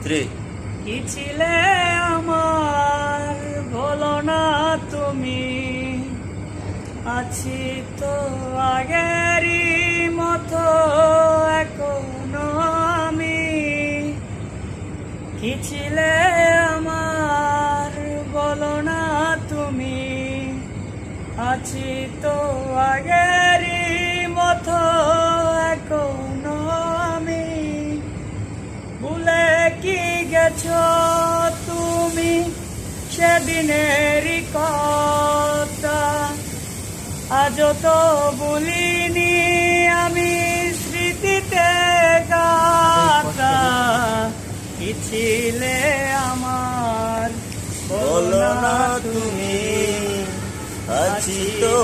3 কি ছিলে আমার বলো না তুমি, আছি তো আগেরই মতো এখনো আমি। কি ছিলে আমার বলো না তুমি, আছি তো আগেরই মতো এখনো আমি। ভুলে কি গেছো তুমি সেদিনেরই কথা, আজও তো ভুলিনি আমি স্মৃতিতে গাথা। কি ছিলে আমার বলো না তুমি, আছি তো